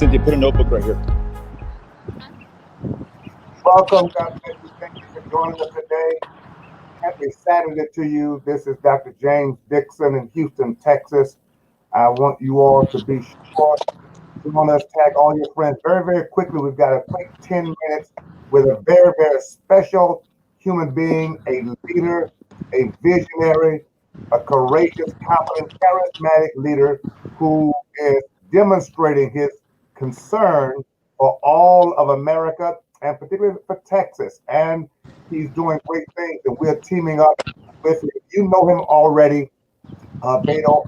Cynthia, put a notebook right here. Welcome, God bless you. Thank you for joining us today. Happy Saturday to you. This is Dr. James Dixon in Houston, Texas. I want you all to be sure to join us, tag all your friends very, very quickly. We've got a quick 10 minutes with a very, very special human being, a leader, a visionary, a courageous, confident, charismatic leader who is demonstrating his concern for all of America and particularly for Texas. And he's doing great things, and we're teaming up with him. You know him already, Beto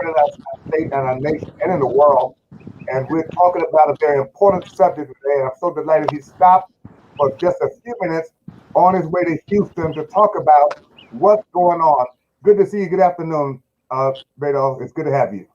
in our state and our nation and in the world. And we're talking about a very important subject today. And I'm so delighted he stopped for just a few minutes on his way to Houston to talk about what's going on. Good to see you. Good afternoon, Beto. It's good to have you.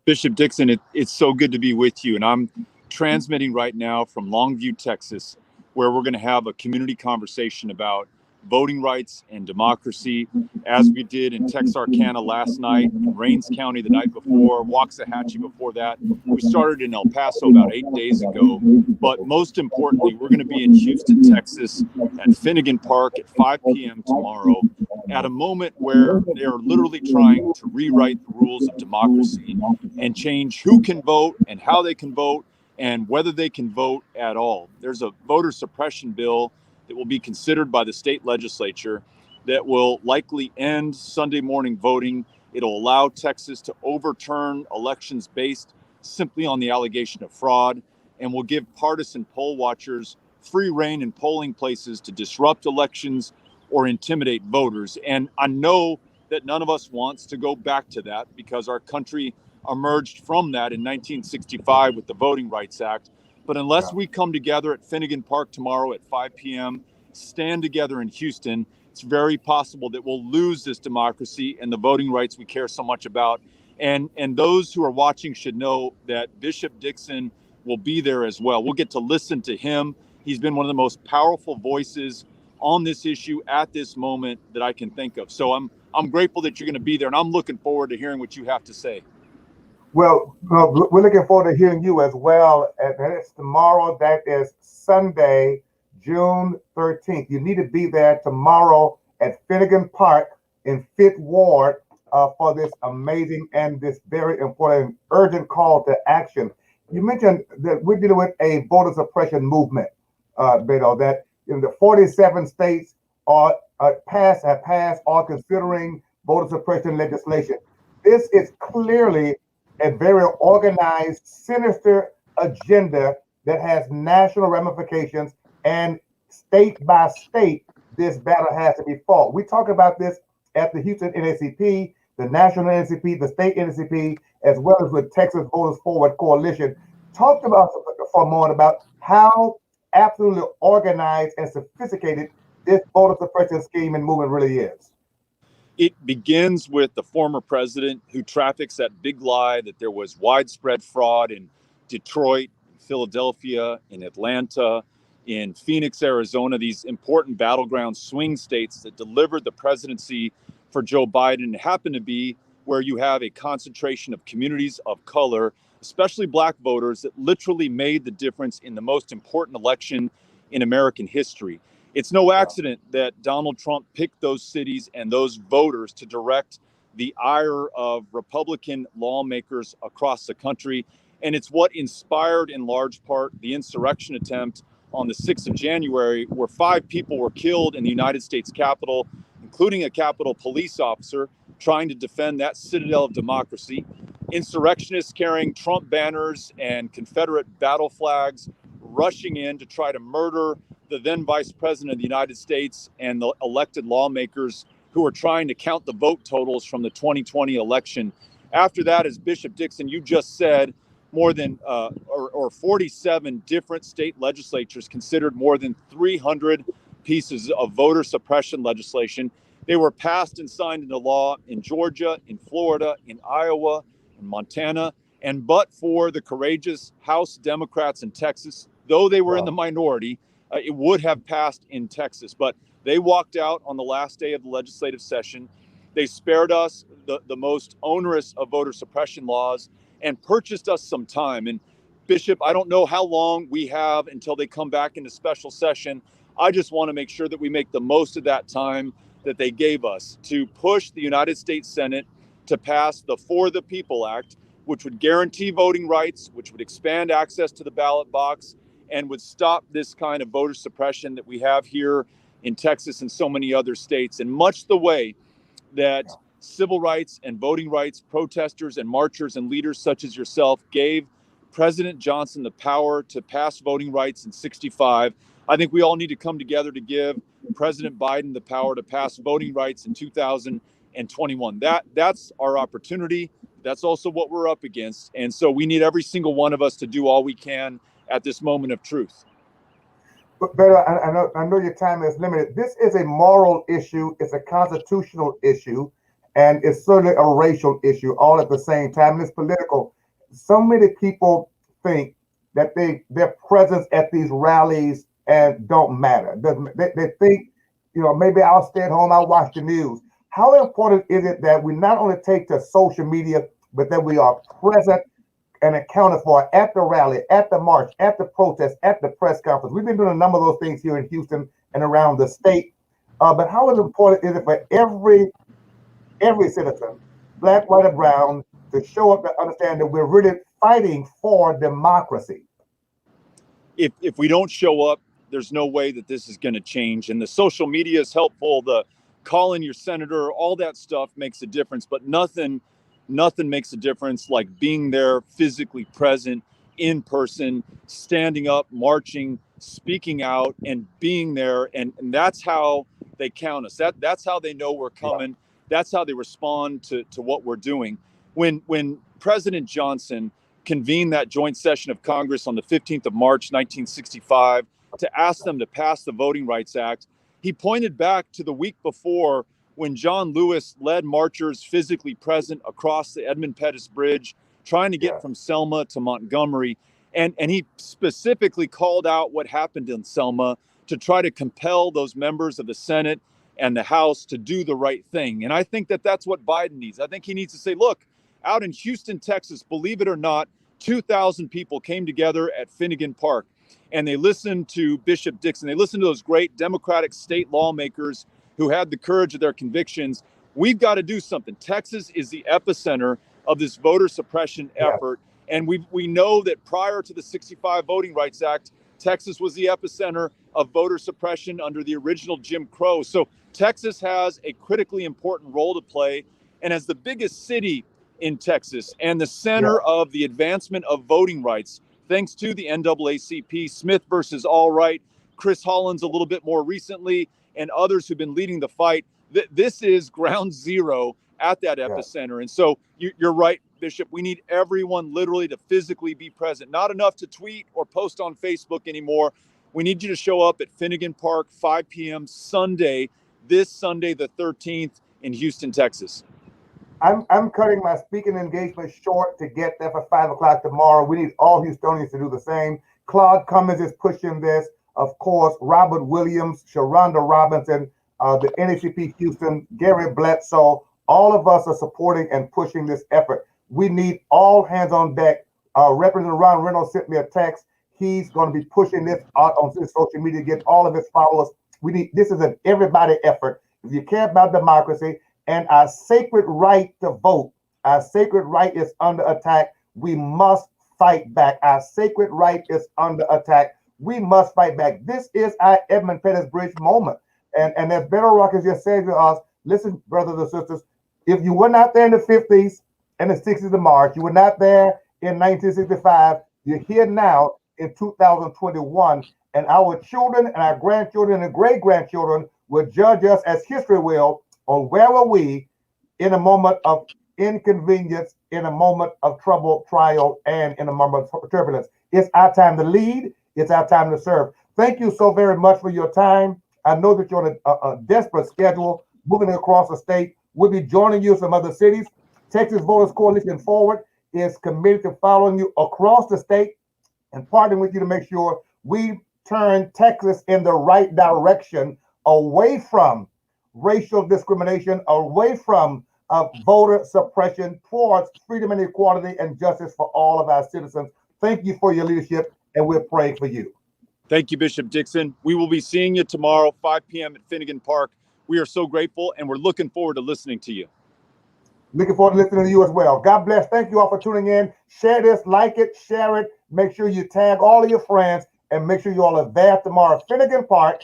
Bishop Dixon, it's so good to be with you. And I'm transmitting right now from Longview, Texas, where we're going to have a community conversation about voting rights and democracy, as we did in Texarkana last night, in Rains County the night before, Waxahachie before that. We started in El Paso about 8 days ago. But most importantly, we're going to be in Houston, Texas at Finnegan Park at 5 p.m. tomorrow, at a moment where they're literally trying to rewrite the rules of democracy and change who can vote and how they can vote and whether they can vote at all. There's a voter suppression bill that will be considered by the state legislature that will likely end Sunday morning voting. It'll allow Texas to overturn elections based simply on the allegation of fraud, and will give partisan poll watchers free rein in polling places to disrupt elections or intimidate voters. And I know that none of us wants to go back to that, because our country emerged from that in 1965 with the Voting Rights Act. But unless we come together at Finnegan Park tomorrow at 5 p.m., stand together in Houston, it's very possible that we'll lose this democracy and the voting rights we care so much about. And those who are watching should know that Bishop Dixon will be there as well. We'll get to listen to him. He's been one of the most powerful voices on this issue at this moment that I can think of. So I'm grateful that you're going to be there, and I'm looking forward to hearing what you have to say. Well, we're looking forward to hearing you as well. And it's tomorrow. That is Sunday, June 13th. You need to be there tomorrow at Finnegan Park in Fifth Ward for this amazing and this very important urgent call to action. You mentioned that we're dealing with a voter suppression movement, Beto, that in the 47 states have passed or considering voter suppression legislation. This is clearly a very organized, sinister agenda that has national ramifications, and state by state, this battle has to be fought. We talk about this at the Houston NAACP, the National NAACP, the state NAACP, as well as with Texas Voters Forward Coalition. Talk about for a moment about how absolutely organized and sophisticated this voter suppression scheme and movement really is. It begins with the former president who traffics that big lie that there was widespread fraud in Detroit, Philadelphia, in Atlanta, in Phoenix, Arizona, these important battleground swing states that delivered the presidency for Joe Biden. It happened to be where you have a concentration of communities of color, especially Black voters, that literally made the difference in the most important election in American history. It's no accident that Donald Trump picked those cities and those voters to direct the ire of Republican lawmakers across the country. And it's what inspired, in large part, the insurrection attempt on the 6th of January, where 5 people were killed in the United States Capitol, including a Capitol police officer trying to defend that citadel of democracy. Insurrectionists carrying Trump banners and Confederate battle flags rushing in to try to murder the then Vice President of the United States and the elected lawmakers who are trying to count the vote totals from the 2020 election. After that, as Bishop Dixon, you just said, more than 47 different state legislatures considered more than 300 pieces of voter suppression legislation. They were passed and signed into law in Georgia, in Florida, in Iowa, in Montana. And but for the courageous House Democrats in Texas, though they were in the minority, it would have passed in Texas. But they walked out on the last day of the legislative session. They spared us the most onerous of voter suppression laws. and purchased us some time. And Bishop, I don't know how long we have until they come back into special session. I just want to make sure that we make the most of that time that they gave us to push the United States Senate to pass the For the People Act, which would guarantee voting rights, which would expand access to the ballot box, and would stop this kind of voter suppression that we have here in Texas and so many other states. And much the way that civil rights and voting rights protesters and marchers and leaders such as yourself gave President Johnson the power to pass voting rights in 65. I think we all need to come together to give President Biden the power to pass voting rights in 2021. That's our opportunity. That's also what we're up against. And so we need every single one of us to do all we can at this moment of truth. But Beto, I know your time is limited. This is a moral issue, it's a constitutional issue, and it's certainly a racial issue all at the same time. And it's political. So many people think that their presence at these rallies and don't matter. They think, maybe I'll stay at home, I'll watch the news. How important is it that we not only take to social media, but that we are present and accounted for at the rally, at the march, at the protest, at the press conference? We've been doing a number of those things here in Houston and around the state. But how important is it for every citizen, black, white, or brown, to show up to understand that we're really fighting for democracy? If we don't show up, there's no way that this is going to change. And the social media is helpful. The calling your senator, all that stuff makes a difference, but nothing makes a difference like being there, physically present, in person, standing up, marching, speaking out, and being there. And that's how they count us. That's how they know we're coming. That's how they respond to what we're doing. When President Johnson convened that joint session of Congress on the 15th of March, 1965, to ask them to pass the Voting Rights Act, he pointed back to the week before when John Lewis led marchers physically present across the Edmund Pettus Bridge, trying to get from Selma to Montgomery. And he specifically called out what happened in Selma to try to compel those members of the Senate and the House to do the right thing. And I think that that's what Biden needs. I think he needs to say, look, out in Houston, Texas, believe it or not, 2,000 people came together at Finnegan Park, and they listened to Bishop Dixon. They listened to those great Democratic state lawmakers who had the courage of their convictions. We've got to do something. Texas is the epicenter of this voter suppression effort. And we know that prior to the 65 Voting Rights Act, Texas was the epicenter of voter suppression under the original Jim Crow. So Texas has a critically important role to play. And as the biggest city in Texas and the center of the advancement of voting rights, thanks to the NAACP, Smith versus Allwright, Chris Hollins a little bit more recently, and others who've been leading the fight, this is ground zero at that epicenter. And so you're right, Bishop, we need everyone literally to physically be present. Not enough to tweet or post on Facebook anymore. We need you to show up at Finnegan Park, 5 p.m. Sunday, this Sunday, the 13th in Houston, Texas. I'm cutting my speaking engagement short to get there for 5 o'clock tomorrow. We need all Houstonians to do the same. Claude Cummins is pushing this. Of course, Robert Williams, Sharonda Robinson, the NAACP Houston, Gary Bledsoe, all of us are supporting and pushing this effort. We need all hands on deck. Representative Ron Reynolds sent me a text. He's going to be pushing this out on his social media, get all of his followers. This is an everybody effort. If you care about democracy and our sacred right to vote, our sacred right is under attack. We must fight back. Our sacred right is under attack. We must fight back. This is our Edmund Pettus Bridge moment. And as Beto Rockets just said to us, listen, brothers and sisters, if you were not there in the 50s and the 60s of March, you were not there in 1965, you're here now in 2021, and our children and our grandchildren and great-grandchildren will judge us as history will on where were we in a moment of inconvenience, in a moment of trouble, trial, and in a moment of turbulence. It's our time to lead. It's our time to serve. Thank you so very much for your time. I know that you're on a desperate schedule, moving across the state. We'll be joining you from other cities. Texas Voters Coalition Forward is committed to following you across the state and partnering with you to make sure we turn Texas in the right direction, away from racial discrimination, away from of voter suppression towards freedom and equality and justice for all of our citizens. Thank you for your leadership, and we're praying for you. Thank you, Bishop Dixon. We will be seeing you tomorrow, 5 p.m. at Finnegan Park. We are so grateful, and we're looking forward to listening to you. Looking forward to listening to you as well. God bless. Thank you all for tuning in. Share this, like it, share it. Make sure you tag all of your friends, and make sure you all are there tomorrow. Finnegan Park,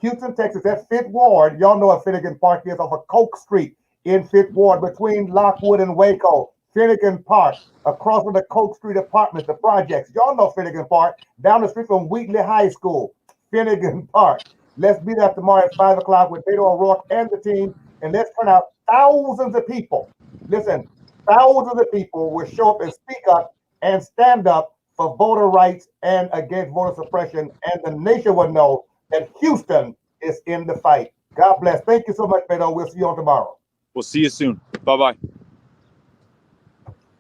Houston, Texas, that 5th Ward. Y'all know what Finnegan Park is, off of Coke Street in 5th Ward, between Lockwood and Waco. Finnegan Park, across from the Coke Street apartments, the projects. Y'all know Finnegan Park, down the street from Wheatley High School. Finnegan Park. Let's be there tomorrow at 5 o'clock with Beto O'Rourke and the team, and let's turn out thousands of people. Listen, thousands of people will show up and speak up and stand up for voter rights and against voter suppression, and the nation will know that Houston is in the fight. God bless. Thank you so much, Beto. We'll see you on tomorrow. We'll see you soon. Bye-bye.